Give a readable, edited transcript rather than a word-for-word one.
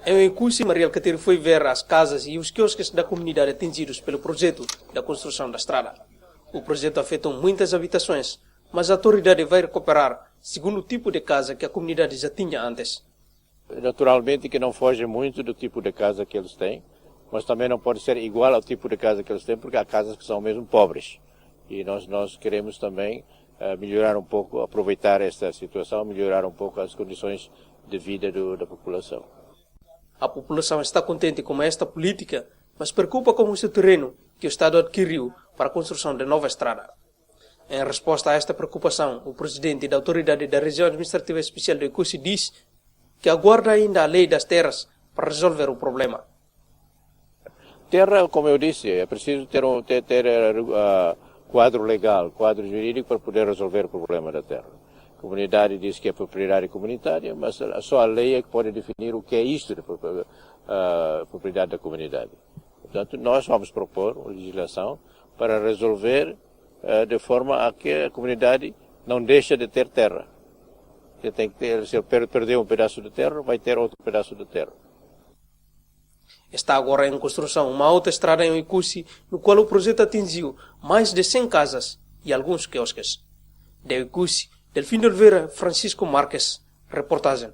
Em Icusi, Mariel Catiri foi ver as casas e os quiosques da comunidade atingidos pelo projeto da construção da estrada. O projeto afetou muitas habitações, mas a autoridade vai recuperar segundo o tipo de casa que a comunidade já tinha antes. Naturalmente que não foge muito do tipo de casa que eles têm, mas também não pode ser igual ao tipo de casa que eles têm, porque há casas que são mesmo pobres. E nós queremos também melhorar um pouco, aproveitar esta situação, melhorar um pouco as condições de vida da população. A população está contente com esta política, mas preocupa com o seu terreno que o Estado adquiriu para a construção de nova estrada. Em resposta a esta preocupação, o presidente da Autoridade da Região Administrativa Especial do Icusi diz que aguarda ainda a lei das terras para resolver o problema. Terra, como eu disse, é preciso ter quadro legal, quadro jurídico para poder resolver o problema da terra. A comunidade diz que é propriedade comunitária, mas só a lei é que pode definir o que é isto de propriedade da comunidade. Portanto, nós vamos propor uma legislação para resolver de forma a que a comunidade não deixe de ter terra. Se ele perder um pedaço de terra, vai ter outro pedaço de terra. Está agora em construção uma autoestrada em Icusi, no qual o projeto atingiu mais de 100 casas e alguns quiosques. De Icusi, Delfim de Oliveira, Francisco Marques, reportagem.